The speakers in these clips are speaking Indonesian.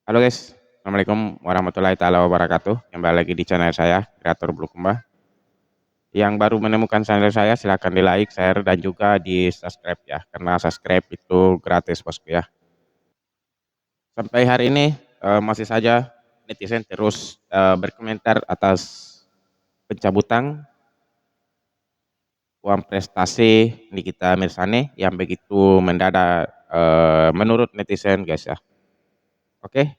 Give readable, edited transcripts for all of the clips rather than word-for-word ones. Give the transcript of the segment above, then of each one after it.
Halo guys, Assalamualaikum warahmatullahi taala wabarakatuh. Kembali lagi di channel saya, Kreator Bulukumba. Yang baru menemukan channel saya, silahkan di like, share, dan juga di subscribe ya. Karena subscribe itu gratis bosku ya. Sampai hari ini masih saja netizen terus berkomentar atas pencabutan uang prestasi Nikita Mirzani yang begitu mendadak menurut netizen guys ya. Oke,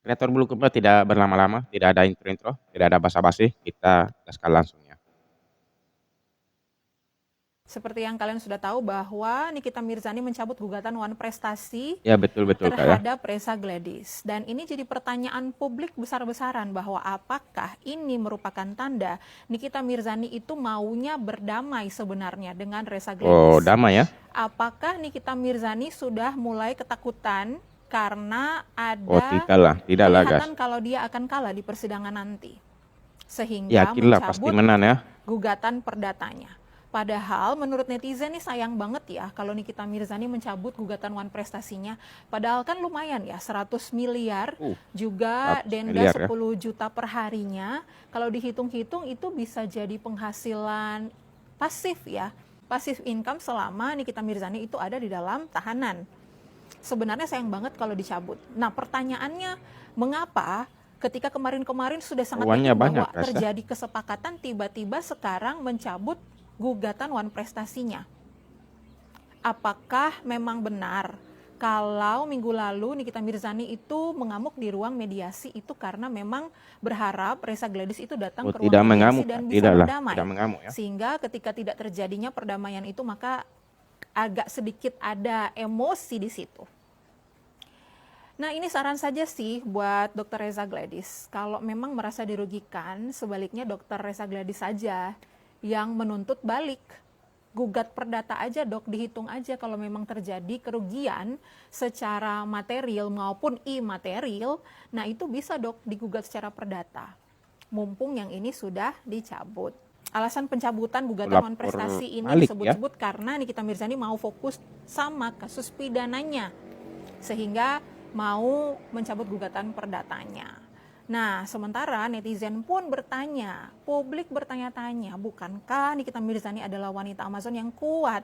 Kreator Bulukumba tidak berlama-lama, tidak ada intro-intro, tidak ada basa-basi, kita gaskan langsung ya. Seperti yang kalian sudah tahu bahwa Nikita Mirzani mencabut gugatan One Prestasi Ya betul-betul Kak ya. terhadap Reza Gladys. Dan ini jadi pertanyaan publik besar-besaran bahwa apakah ini merupakan tanda Nikita Mirzani itu maunya berdamai sebenarnya dengan Reza Oh Gladys. damai ya? Apakah Nikita Mirzani sudah mulai ketakutan karena Oh ada tidaklah, tidaklah guys. kelihatan kalau dia akan kalah di persidangan nanti, sehingga Yakinlah pasti mencabut menang ya. gugatan perdatanya. Padahal menurut netizen nih sayang banget ya kalau Nikita Mirzani mencabut gugatan One Prestasinya. Padahal kan lumayan ya, 100 miliar juga 100 denda miliar ya. 10 juta per harinya. Kalau dihitung-hitung itu bisa jadi penghasilan pasif ya, pasif income selama Nikita Mirzani itu ada di dalam tahanan. Sebenarnya sayang banget kalau dicabut. Nah pertanyaannya, mengapa ketika kemarin-kemarin sudah sangat Uangnya yakin banyak bahwa guys ya. terjadi kesepakatan, tiba-tiba sekarang mencabut gugatan One Prestasinya? Apakah memang benar kalau minggu lalu Nikita Mirzani itu mengamuk di ruang mediasi itu karena memang berharap Reza Gladys itu datang Oh ke ruang tidak mediasi mengamuk dan Kak, bisa tidaklah, tidak berdamai, mengamuk ya. sehingga ketika tidak terjadinya perdamaian itu maka agak sedikit ada emosi di situ. Nah ini saran saja sih buat Dr. Reza Gladys. Kalau memang merasa dirugikan, sebaliknya Dr. Reza Gladys saja yang menuntut balik. Gugat perdata aja dok, dihitung aja kalau memang terjadi kerugian secara material maupun imaterial, nah itu bisa dok digugat secara perdata. Mumpung yang ini sudah dicabut. Alasan pencabutan gugatan One Lapor Prestasi ini balik ya. disebut-sebut karena Nikita Mirzani mau fokus sama kasus pidananya, sehingga mau mencabut gugatan perdatanya. Nah, sementara netizen pun bertanya, publik bertanya-tanya, bukankah Nikita Mirzani adalah wanita Amazon yang kuat?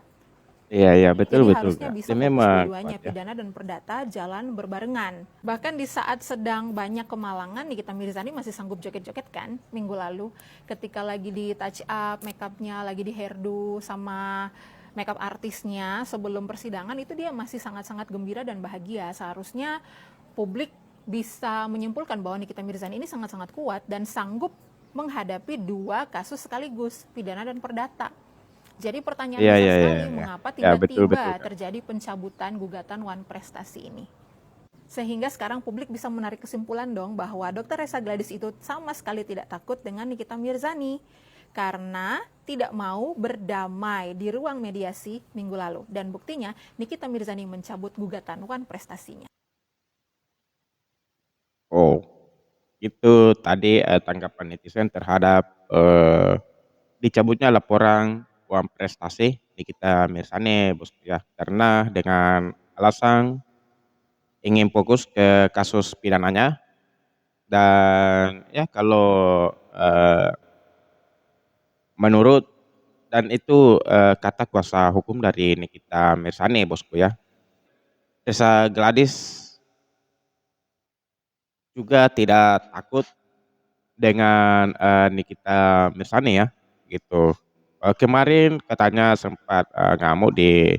Iya iya betul Jadi betul harusnya Kak. bisa Dia fokus memang kuat dua-duanya, ya. pidana dan perdata jalan berbarengan. Bahkan di saat sedang banyak kemalangan, Nikita Mirzani masih sanggup joget-joget kan minggu lalu. Ketika lagi di touch up, makeupnya lagi di hairdo sama makeup artisnya sebelum persidangan, itu dia masih sangat-sangat gembira dan bahagia. Seharusnya publik bisa menyimpulkan bahwa Nikita Mirzani ini sangat-sangat kuat dan sanggup menghadapi dua kasus sekaligus, pidana dan perdata. Jadi pertanyaan Iya besar iya iya sekali, iya. mengapa Ya betul betul tiba-tiba Kak. terjadi pencabutan gugatan One Prestasi ini? Sehingga sekarang publik bisa menarik kesimpulan dong bahwa Dr. Reza Gladys itu sama sekali tidak takut dengan Nikita Mirzani karena tidak mau berdamai di ruang mediasi minggu lalu. Dan buktinya Nikita Mirzani mencabut gugatan One Prestasinya. Oh itu tadi tanggapan netizen terhadap dicabutnya laporan uang prestasi Nikita Mirzani bosku ya. Karena dengan alasan ingin fokus ke kasus pidananya. Dan ya kalau menurut dan itu kata kuasa hukum dari Nikita Mirzani bosku ya. Reza Gladys juga tidak takut dengan Nikita Mirzani ya gitu. Kemarin katanya sempat ngamuk di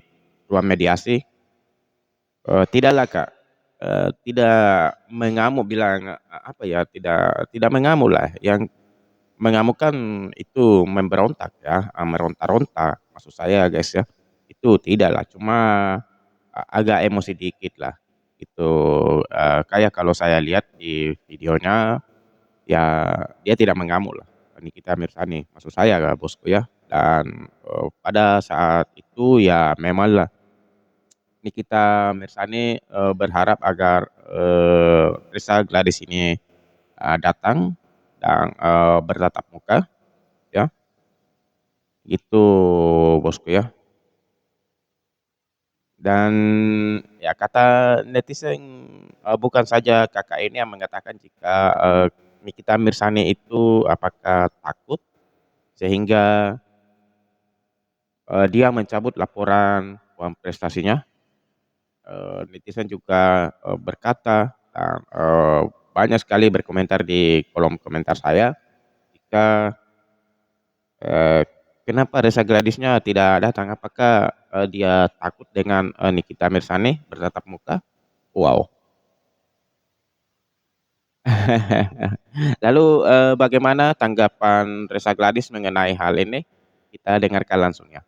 ruang mediasi. Tidaklah Kak, tidak mengamuk bilang apa ya, tidak tidak mengamuk lah, yang mengamuk kan itu memberontak ya, meronta-ronta maksud saya guys ya. Itu tidak lah, cuma agak emosi dikit lah, itu kayak kalau saya lihat di videonya, ya dia tidak mengamuk lah, Nikita Mirzani maksud saya bosku ya. Dan pada saat itu ya memanglah Nikita Mirzani berharap agar Reza Gladys ini datang dan bertatap muka ya, itu bosku ya. Dan ya kata netizen, bukan saja Kakak ini yang mengatakan jika, Nikita Mirzani itu apakah takut sehingga, dia mencabut laporan uang prestasinya. Netizen juga, berkata dan, banyak sekali berkomentar di kolom komentar saya jika, eee, kenapa Reza Gladysnya tidak datang? Apakah, dia takut dengan, Nikita Mirzani bertatap muka? Wow. Lalu, bagaimana tanggapan Reza Gladys mengenai hal ini? Kita dengarkan langsung ya.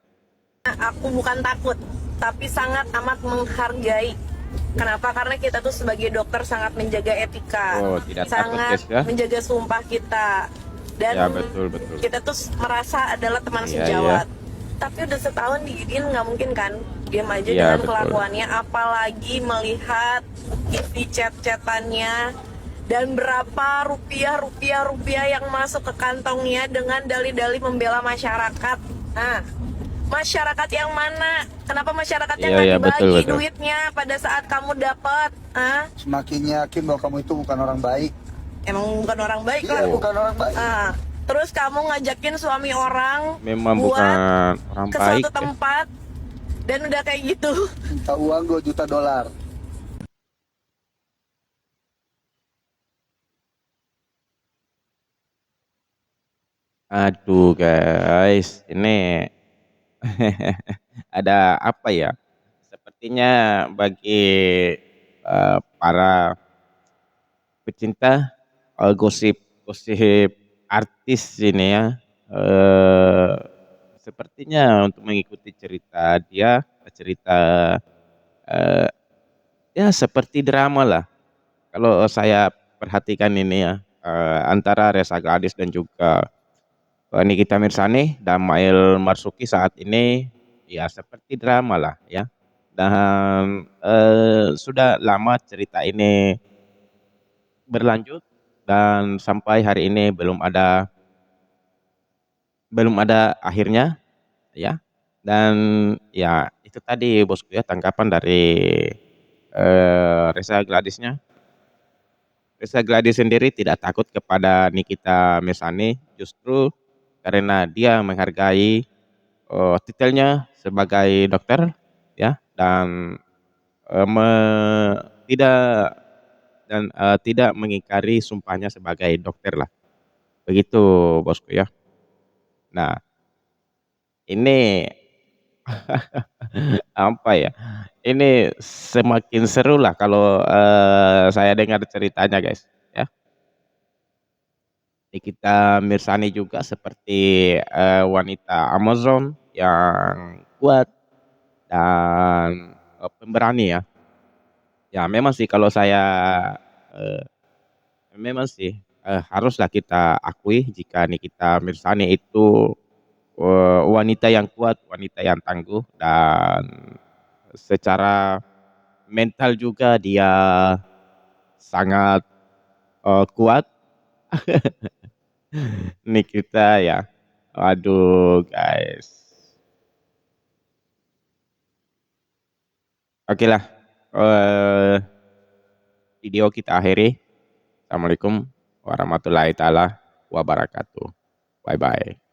Aku bukan takut, tapi sangat amat menghargai. Kenapa? Karena kita tuh sebagai dokter sangat menjaga etika, Oh, tidak takut sangat guys ya? menjaga sumpah kita, dan Ya betul betul. kita tuh merasa adalah teman Iya iya. sejawat. Tapi udah setahun diginiin nggak mungkin kan diam aja Iya dengan betul. kelakuannya, apalagi melihat isi chat-chatannya dan berapa rupiah yang masuk ke kantongnya dengan dalih-dalih membela masyarakat. Nah, masyarakat yang mana? Kenapa masyarakatnya Iya nggak iya betul dibagi betul. duitnya pada saat kamu dapat? Ah, Semakin yakin bahwa kamu itu bukan orang baik. emang bukan orang baik Iya, lah. Oh. bukan orang baik. Ah, terus kamu ngajakin suami orang Memang buat bukan orang ke baik suatu ya. tempat dan udah kayak gitu. Minta uang 2 juta dolar. Aduh guys, ini ada apa ya? Sepertinya bagi, para pecinta, gosip-gosip artis ini ya, eee, sepertinya untuk mengikuti cerita dia, cerita, eee, ya seperti drama lah. Kalau saya perhatikan ini ya, antara Reza Gladys dan juga, Nikita Mirzani dan Mail Marzuki saat ini, ya seperti drama lah ya. Dan, sudah lama cerita ini berlanjut dan sampai hari ini belum ada akhirnya ya. Dan ya itu tadi bosku ya tanggapan dari, Reza Gladysnya. Reza Gladys sendiri tidak takut kepada Nikita Mirzani justru karena dia menghargai, titelnya sebagai dokter ya dan, eee, me tidak tidak mengingkari sumpahnya sebagai dokter lah, begitu bosku ya. Nah, ini apa ya, ini semakin seru lah kalau, saya dengar ceritanya guys, ya. Nikita Mirzani juga seperti, wanita Amazon yang kuat dan, pemberani ya. Ya memang sih kalau saya, eee, memang sih, haruslah kita akui jika Nikita Mirzani itu, wanita yang kuat, wanita yang tangguh dan secara mental juga dia sangat, kuat. Nikita ya, aduh guys. Okelah, eee, video kita akhiri. Assalamualaikum warahmatullahi taala wabarakatuh. Bye bye.